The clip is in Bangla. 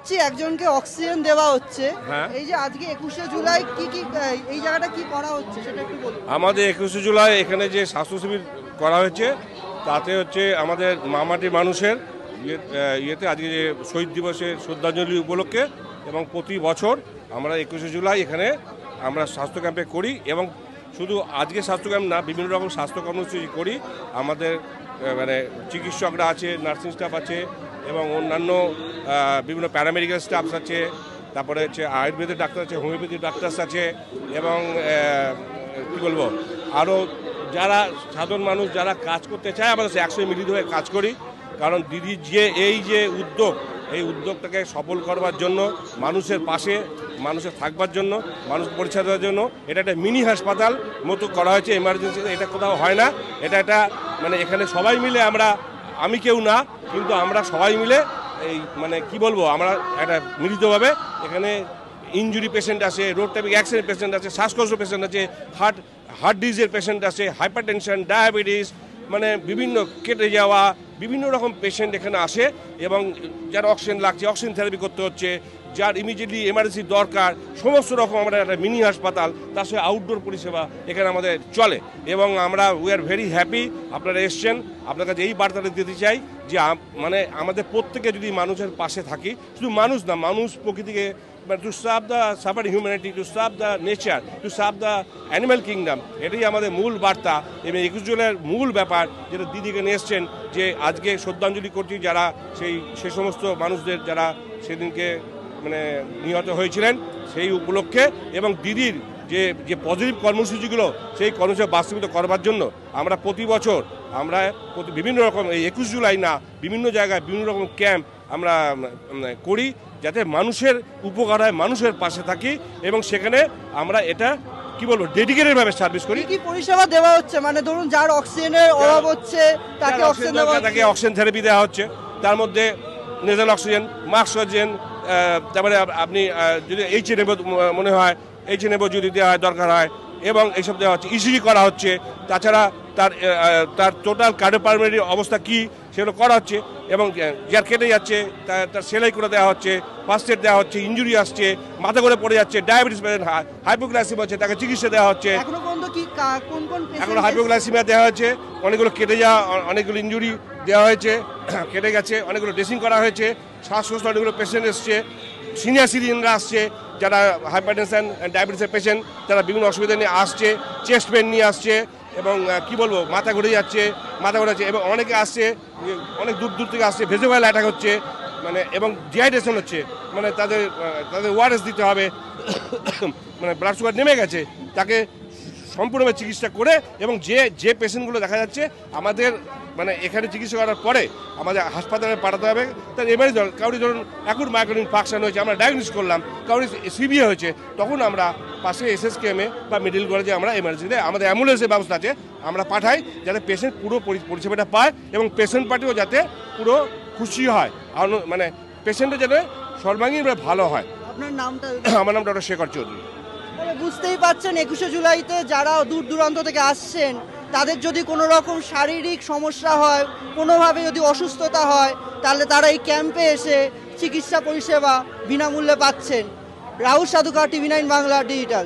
পাচ্ছি একজনকে অক্সিজেন দেওয়া হচ্ছে। হ্যাঁ। এই যে আজকে 21শে জুলাই কি কি এই জায়গাটা কি করা হচ্ছে সেটা একটু বলুন। আমাদের 21শে জুলাই এখানে যে স্বাস্থ্য শিবির করা হয়েছে তাতে হচ্ছে আমাদের মামাটি মানুষের ইয়েতে আজকে যে শহীদ দিবসের শ্রদ্ধাঞ্জলি উপলক্ষে এবং প্রতি বছর আমরা 21শে জুলাই এখানে আমরা স্বাস্থ্য ক্যাম্পে করি এবং শুধু আজকে স্বাস্থ্য ক্যাম্প না, বিভিন্ন রকম স্বাস্থ্য কর্মসূচি করি। আমাদের মানে চিকিৎসকরা আছে, নার্সিং স্টাফ আছে এবং অন্যান্য বিভিন্ন প্যারামেডিক্যাল স্টাফস আছে, তারপরে হচ্ছে আয়ুর্বেদের ডাক্তার আছে, হোমিওপ্যাথির ডাক্তারস আছে এবং কী বলবো আরও যারা সাধারণ মানুষ যারা কাজ করতে চায় আমাদের একসঙ্গে মিলিত হয়ে কাজ করি। কারণ দিদির যে এই যে উদ্যোগ, এই উদ্যোগটাকে সফল করবার জন্য, মানুষের পাশে মানুষের থাকবার জন্য, মানুষ পরিষেবা দেওয়ার জন্য এটা একটা মিনি হাসপাতাল মতো করা হয়েছে এমার্জেন্সিতে। এটা কোথাও হয় না। এটা একটা মানে এখানে সবাই মিলে আমরা, আমি কেউ না কিন্তু আমরা সবাই মিলে এই মানে কি বলবো আমরা একটা মিলিতভাবে এখানে ইনজুরি পেশেন্ট আছে, রোড ট্রাফিক অ্যাক্সিডেন্ট পেশেন্ট আছে, শ্বাসকষ্ট পেশেন্ট আছে, হার্ট ডিজিজের পেশেন্ট আছে, হাইপার টেনশন, ডায়াবেটিস, মানে বিভিন্ন কেটে যাওয়া বিভিন্ন রকম পেশেন্ট এখানে আসে এবং যার অক্সিজেন লাগছে, অক্সিজেন থেরাপি করতে হচ্ছে, যার ইমিডিয়েটলি এমার্জেন্সি দরকার, সমস্ত রকম আমরা একটা মিনি হাসপাতাল, তার সঙ্গে আউটডোর পরিষেবা এখানে আমাদের চলে এবং আমরা উই আর ভেরি হ্যাপি আপনারা এসছেন। আপনার কাছে এই বার্তাটা দিতে চাই যে মানে আমাদের প্রত্যেকে যদি মানুষের পাশে থাকি, শুধু মানুষ না, মানুষ প্রকৃতিকে to serve the suffering humanity, to serve the nature, to serve the animal kingdom, এটাই আমাদের মূল বার্তা। এবং 21 জুলাইয়ের মূল ব্যাপার যেটা দিদিকে নিয়ে এসছেন যে আজকে শ্রদ্ধাঞ্জলি করছি যারা সে সমস্ত মানুষদের যারা সেদিনকে মানে নিহত হয়েছিলেন সেই উপলক্ষে এবং দিদির যে পজিটিভ কর্মসূচিগুলো সেই কর্মসূচি বাস্তবিত করবার জন্য আমরা প্রতি বছর আমরা বিভিন্ন রকম এই 21 জুলাই না বিভিন্ন জায়গায় বিভিন্ন রকম ক্যাম্প আমরা করি যাতে মানুষের উপকার হয়, মানুষের পাশে থাকি এবং সেখানে আমরা এটা কি বলবো ডেডিকেটেডভাবে সার্ভিস করি। কি পরিষেবা দেওয়া হচ্ছে মানে ধরুন যার অক্সিজেনের অভাব হচ্ছে তাকে অক্সিজেন থেরাপি দেওয়া হচ্ছে, তার মধ্যে নেজাল অক্সিজেন, মাস্ক অক্সিজেন, তারপরে আপনি যদি এইচে নেব মনে হয় এইচে নেব যদি দেওয়া হয় দরকার হয় এবং এইসব দেওয়া হচ্ছে, ইসিজি করা হচ্ছে। তাছাড়া তার টোটাল কার্ডিওপালমোনারি অবস্থা কী সেগুলো করা হচ্ছে এবং যার কেটে যাচ্ছে তার সেলাই করে দেওয়া হচ্ছে, ফার্স্ট এড দেওয়া হচ্ছে, ইঞ্জুরি আসছে, মাথা করে পড়ে যাচ্ছে, ডায়াবেটিস পেশেন্ট, হাইপোগ্লাইসিমিয়া হচ্ছে, তাকে চিকিৎসা দেওয়া হচ্ছে। এখন হাইপোগ্লাইসিমিয়া দেওয়া হয়েছে, অনেকগুলো কেটে যাওয়া, অনেকগুলো ইঞ্জুরি দেওয়া হয়েছে, কেটে গেছে, অনেকগুলো ড্রেসিং করা হয়েছে, শ্বাসকষ্ট অনেকগুলো পেশেন্ট এসছে, সিনিয়র সিটিজেনরা আসছে যারা হাইপারটেনশন ডায়াবেটিসের পেশেন্ট, তারা বিভিন্ন অসুবিধা নিয়ে আসছে, চেস্ট পেন নিয়ে আসছে এবং কি বলবো মাথা ঘুরে যাচ্ছে, এবং অনেকে আসছে অনেক দূর থেকে আসছে, ভেজেবল অ্যাটাক হচ্ছে মানে এবং ডিহাইড্রেশন হচ্ছে, মানে তাদের ওআরএস দিতে হবে, মানে ব্লাড সুগার নেমে গেছে, তাকে সম্পূর্ণভাবে চিকিৎসা করে এবং যে পেশেন্টগুলো দেখা যাচ্ছে আমাদের মানে এখানে চিকিৎসা করার পরে আমাদের হাসপাতালে পাঠাতে হবে। তার এমার্জেন্সি কাউরি ধরুন অ্যাকুট মাইগ্রেন ইনফাকশন হয়েছে, আমরা ডায়াগনোস করলাম, কাউরি সিভিয়ার হয়েছে, তখন আমরা পাশে এসএসকেএমে বা মেডিকেল কলেজে আমরা এমার্জেন্সিতে আমাদের অ্যাম্বুলেন্সের ব্যবস্থা আছে, আমরা পাঠাই যাতে পেশেন্ট পুরো পরিষেবাটা পায় এবং পেশেন্ট পার্টিও যাতে পুরো খুশি হয়, মানে পেশেন্টও যাতে সর্বাঙ্গীনভাবে ভালো হয়। আপনার নামটা? আমার নাম ডক্টর শেখর চৌধুরী। বুঝতেই পারছেন 21শে জুলাইতে যারা দূর দূরান্ত থেকে আসছেন তাদের যদি কোনো রকম শারীরিক সমস্যা হয়, কোনোভাবে যদি অসুস্থতা হয়, তাহলে তারা এই ক্যাম্পে এসে চিকিৎসা পরিষেবা বিনামূল্যে পাচ্ছেন। Rahul সাধুকা, TV9 Bangla digital.